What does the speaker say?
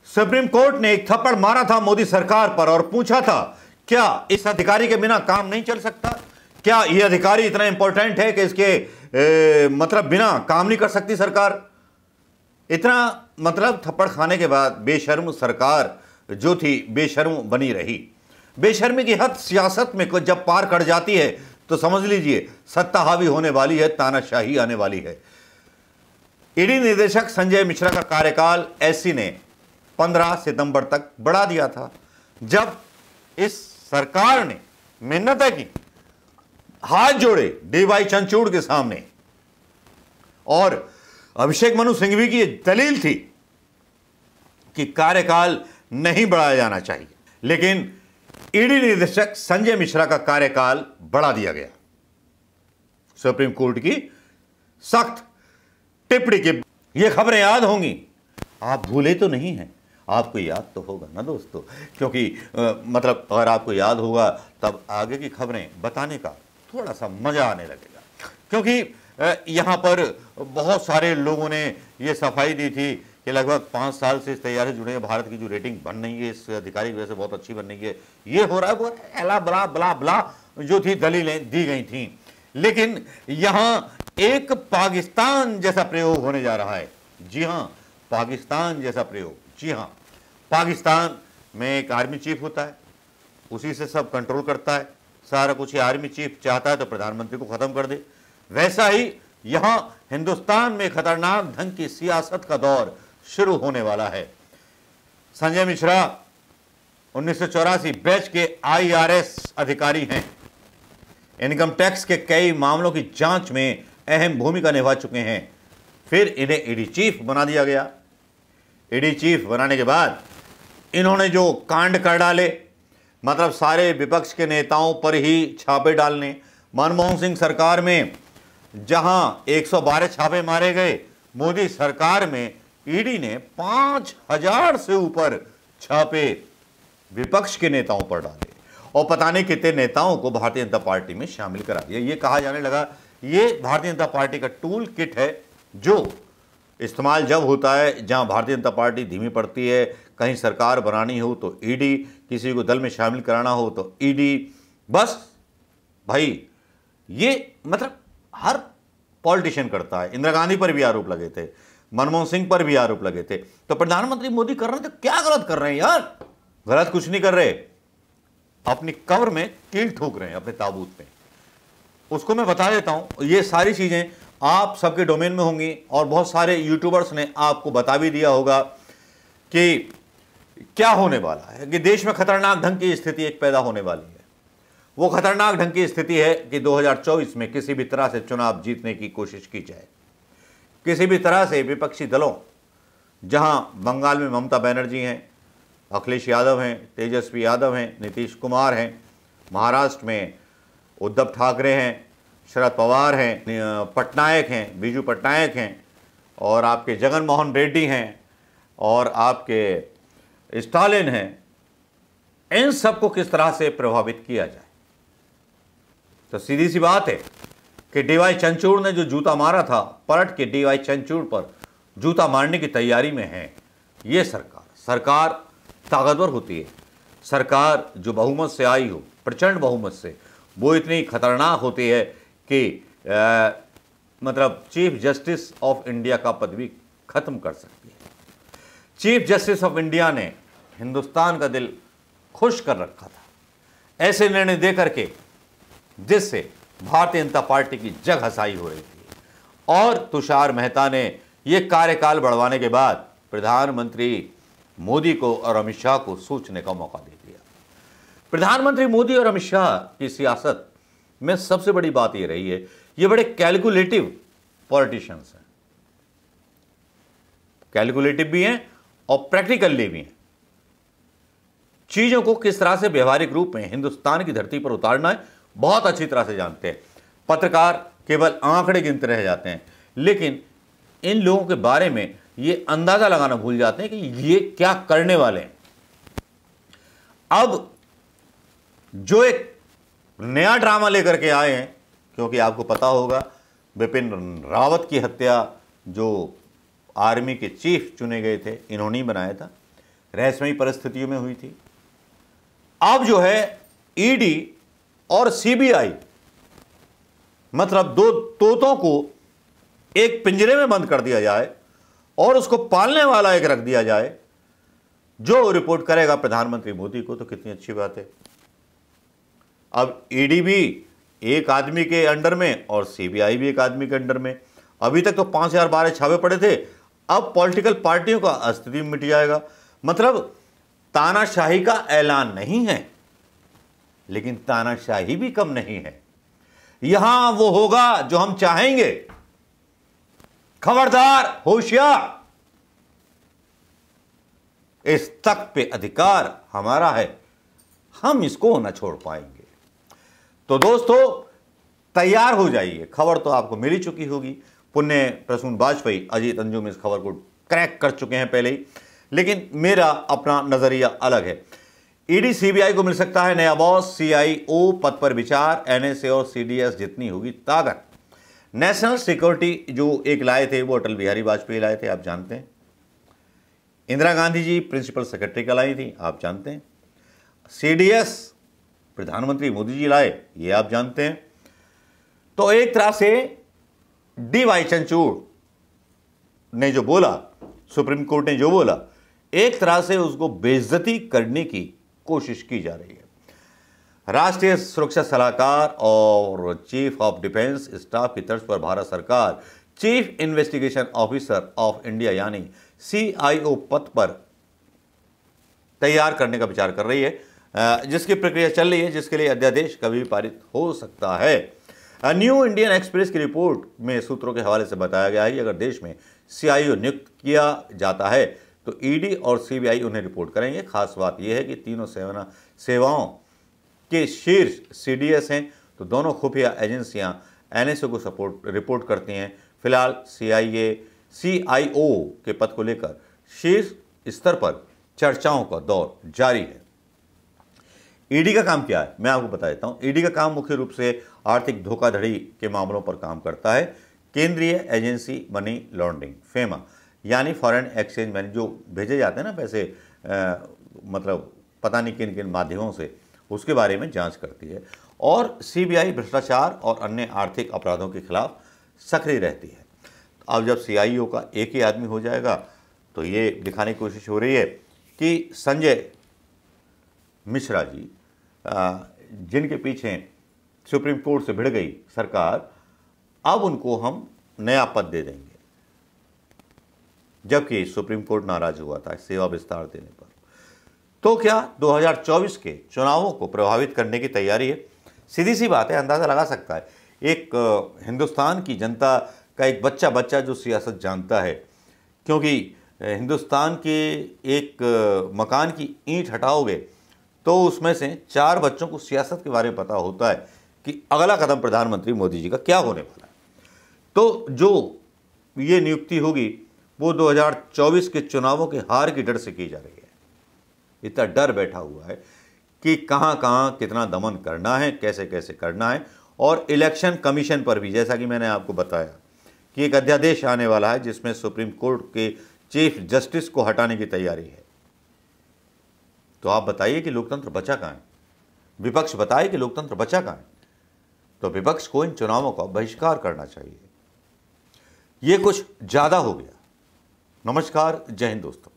Supreme court ने एक थप्पड़ मारा था मोदी सरकार पर और पूछा था, क्या इस अधिकारी के बिना काम नहीं चल सकता? क्या यह अधिकारी इतना इंपॉर्टेंट है कि इसके मतलब बिना काम नहीं कर सकती सरकार? इतना मतलब थप्पड़ खाने के बाद बेशर्म सरकार जो थी बेशर्म बनी रही। बेशर्मी की हद सियासत में जब पार कर जाती है तो समझ लीजिए सत्ता हावी होने वाली है, तानाशाही आने वाली है। ईडी निदेशक संजय मिश्रा का कार्यकाल एससी ने 15 सितंबर तक बढ़ा दिया था। जब इस सरकार ने मिन्नतें की, हाथ जोड़े डीवाई चंद्रचूड़ के सामने, और अभिषेक मनु सिंघवी की दलील थी कि कार्यकाल नहीं बढ़ाया जाना चाहिए, लेकिन ईडी निदेशक संजय मिश्रा का कार्यकाल बढ़ा दिया गया। सुप्रीम कोर्ट की सख्त टिप्पणी की ये खबरें याद होंगी, आप भूले तो नहीं हैं? आपको याद तो होगा ना दोस्तों, क्योंकि मतलब अगर आपको याद होगा तब आगे की खबरें बताने का थोड़ा सा मजा आने लगेगा। क्योंकि यहाँ पर बहुत सारे लोगों ने ये सफाई दी थी कि लगभग 5 साल से इस तैयारी जुड़े हैं, भारत की जो रेटिंग बन रही है इस अधिकारी की वजह से बहुत अच्छी बन रही है, ये हो रहा है, वो एला बला बला बला जो थी दलीलें दी गई थी। लेकिन यहाँ एक पाकिस्तान जैसा प्रयोग होने जा रहा है। जी हाँ, पाकिस्तान जैसा प्रयोग। जी हाँ, पाकिस्तान में एक आर्मी चीफ होता है, उसी से सब कंट्रोल करता है, सारा कुछ। आर्मी चीफ चाहता है तो प्रधानमंत्री को खत्म कर दे। वैसा ही यहां हिंदुस्तान में खतरनाक ढंग की सियासत का दौर शुरू होने वाला है। संजय मिश्रा 1984 बैच के आईआरएस अधिकारी हैं। इनकम टैक्स के कई मामलों की जांच में अहम भूमिका निभा चुके हैं। फिर इन्हें ईडी चीफ बना दिया गया। ईडी चीफ बनाने के बाद इन्होंने जो कांड कर डाले, मतलब सारे विपक्ष के नेताओं पर ही छापे डालने। मनमोहन सिंह सरकार में जहां 112 छापे मारे गए, मोदी सरकार में ईडी ने 5000 से ऊपर छापे विपक्ष के नेताओं पर डाले और पता नहीं कितने नेताओं को भारतीय जनता पार्टी में शामिल करा दिया। ये कहा जाने लगा ये भारतीय जनता पार्टी का टूल किट है, जो इस्तेमाल जब होता है जहां भारतीय जनता पार्टी धीमी पड़ती है, कहीं सरकार बनानी हो तो ईडी, किसी को दल में शामिल कराना हो तो ईडी। बस भाई ये मतलब हर पॉलिटिशियन करता है। इंदिरा गांधी पर भी आरोप लगे थे, मनमोहन सिंह पर भी आरोप लगे थे। तो प्रधानमंत्री मोदी कर रहे थे, क्या गलत कर रहे हैं यार? गलत कुछ नहीं कर रहे, अपनी कब्र में कील ठोक रहे हैं, अपने ताबूत में। उसको मैं बता देता हूं, ये सारी चीजें आप सबके डोमेन में होंगी और बहुत सारे यूट्यूबर्स ने आपको बता भी दिया होगा कि क्या होने वाला है, कि देश में खतरनाक ढंग की स्थिति एक पैदा होने वाली है। वो खतरनाक ढंग की स्थिति है कि 2024 में किसी भी तरह से चुनाव जीतने की कोशिश की जाए। किसी भी तरह से विपक्षी दलों, जहां बंगाल में ममता बनर्जी हैं, अखिलेश यादव हैं, तेजस्वी यादव हैं, नीतीश कुमार हैं, महाराष्ट्र में उद्धव ठाकरे हैं, शरद पवार हैं, पटनायक हैं, बीजू पटनायक हैं, और आपके जगन मोहन रेड्डी हैं, और आपके स्टालिन हैं, इन सबको किस तरह से प्रभावित किया जाए। तो सीधी सी बात है कि डीवाई चंद्रचूड़ ने जो जूता मारा था, पलट के डीवाई चंद्रचूड़ पर जूता मारने की तैयारी में है ये सरकार ताकतवर होती है। सरकार जो बहुमत से आई हो, प्रचंड बहुमत से, वो इतनी खतरनाक होती है कि मतलब चीफ जस्टिस ऑफ इंडिया का पदवी खत्म कर सकती है। चीफ जस्टिस ऑफ इंडिया ने हिंदुस्तान का दिल खुश कर रखा था ऐसे निर्णय दे करके, जिससे भारतीय जनता पार्टी की जग हसाई हो रही थी। और तुषार मेहता ने यह कार्यकाल बढ़वाने के बाद प्रधानमंत्री मोदी को और अमित शाह को सोचने का मौका दे दिया। प्रधानमंत्री मोदी और अमित शाह की सियासत में सबसे बड़ी बात यह रही है, ये बड़े कैलकुलेटिव पॉलिटिशियंस हैं। कैलकुलेटिव भी हैं और प्रैक्टिकली भी हैं। चीजों को किस तरह से व्यवहारिक रूप में हिंदुस्तान की धरती पर उतारना है बहुत अच्छी तरह से जानते हैं। पत्रकार केवल आंकड़े गिनते रह जाते हैं, लेकिन इन लोगों के बारे में ये अंदाजा लगाना भूल जाते हैं कि ये क्या करने वाले हैं। अब जो एक नया ड्रामा लेकर के आए हैं, क्योंकि आपको पता होगा बिपिन रावत की हत्या जो आर्मी के चीफ चुने गए थे, इन्होंने ही बनाया था। रहस्यमयी परिस्थितियों में हुई थी। अब जो है ईडी और सीबीआई, मतलब दो तोतों को एक पिंजरे में बंद कर दिया जाए और उसको पालने वाला एक रख दिया जाए जो रिपोर्ट करेगा प्रधानमंत्री मोदी को, तो कितनी अच्छी बात है। अब ईडी भी एक आदमी के अंडर में और सीबीआई भी एक आदमी के अंडर में। अभी तक तो 5012 छापे पड़े थे, अब पॉलिटिकल पार्टियों का अस्तित्व मिट जाएगा। मतलब तानाशाही का ऐलान नहीं है, लेकिन तानाशाही भी कम नहीं है। यहां वो होगा जो हम चाहेंगे। खबरदार, होशियार, इस तक पे अधिकार हमारा है, हम इसको न छोड़ पाएंगे। तो दोस्तों तैयार हो जाइए, खबर तो आपको मिल ही चुकी होगी। पुण्य प्रसून वाजपेयी, अजीत अंजुम इस खबर को क्रैक कर चुके हैं पहले ही, लेकिन मेरा अपना नजरिया अलग है। ईडी सीबीआई को मिल सकता है नया बॉस, सीआईओ पद पर विचार, एनएसए और सीडीएस जितनी होगी ताकत। नेशनल सिक्योरिटी जो एक लाए थे वो अटल बिहारी वाजपेयी लाए थे, आप जानते हैं। इंदिरा गांधी जी प्रिंसिपल सेक्रेटरी का लाई थी, आप जानते हैं। सीडीएस प्रधानमंत्री मोदी जी लाए, ये आप जानते हैं। तो एक तरह से डी वाई चंद्रचूड़ ने जो बोला, सुप्रीम कोर्ट ने जो बोला, एक तरह से उसको बेइज्जती करने की कोशिश की जा रही है। राष्ट्रीय सुरक्षा सलाहकार और चीफ ऑफ डिफेंस स्टाफ की तर्ज पर भारत सरकार chief investigation officer of India यानी सीआईओ पद पर तैयार करने का विचार कर रही है, जिसकी प्रक्रिया चल रही है, जिसके लिए अध्यादेश कभी भी पारित हो सकता है। न्यू इंडियन एक्सप्रेस की रिपोर्ट में सूत्रों के हवाले से बताया गया है कि अगर देश में सीआईओ नियुक्त किया जाता है तो ईडी और सीबीआई उन्हें रिपोर्ट करेंगे। खास बात यह है कि तीनों सेवाओं के शीर्ष सीडीएस हैं, तो दोनों खुफिया एजेंसियां एनएसए को रिपोर्ट करती हैं। फिलहाल सीआईओ के पद को लेकर शीर्ष स्तर पर चर्चाओं का दौर जारी है। ईडी का काम क्या है, मैं आपको बता देता हूं। ईडी का काम मुख्य रूप से आर्थिक धोखाधड़ी के मामलों पर काम करता है। केंद्रीय एजेंसी मनी लॉन्ड्रिंग, फेमा, यानी फॉरेन एक्सचेंज मनी, जो भेजे जाते हैं ना पैसे, मतलब पता नहीं किन किन माध्यमों से, उसके बारे में जांच करती है। और सीबीआई भ्रष्टाचार और अन्य आर्थिक अपराधों के खिलाफ सक्रिय रहती है। अब जब सीआईओ का एक ही आदमी हो जाएगा तो ये दिखाने की कोशिश हो रही है कि संजय मिश्रा जी, जिनके पीछे सुप्रीम कोर्ट से भिड़ गई सरकार, अब उनको हम नया पद दे देंगे, जबकि सुप्रीम कोर्ट नाराज हुआ था सेवा विस्तार देने पर। तो क्या 2024 के चुनावों को प्रभावित करने की तैयारी है? सीधी सी बात है, अंदाजा लगा सकता है। एक हिंदुस्तान की जनता का एक बच्चा जो सियासत जानता है, क्योंकि हिंदुस्तान के एक मकान की ईंट हटाओगे तो उसमें से 4 बच्चों को सियासत के बारे में पता होता है कि अगला कदम प्रधानमंत्री मोदी जी का क्या होने वाला है। तो जो ये नियुक्ति होगी वो 2024 के चुनावों के हार की डर से की जा रही है। इतना डर बैठा हुआ है कि कहां कहां कितना दमन करना है, कैसे कैसे करना है। और इलेक्शन कमीशन पर भी, जैसा कि मैंने आपको बताया, कि एक अध्यादेश आने वाला है जिसमें सुप्रीम कोर्ट के चीफ जस्टिस को हटाने की तैयारी है। तो आप बताइए कि लोकतंत्र बचा कहां है? विपक्ष बताए कि लोकतंत्र बचा कहां है? तो विपक्ष को इन चुनावों का बहिष्कार करना चाहिए। ये कुछ ज्यादा हो गया। नमस्कार, जय हिंद दोस्तों।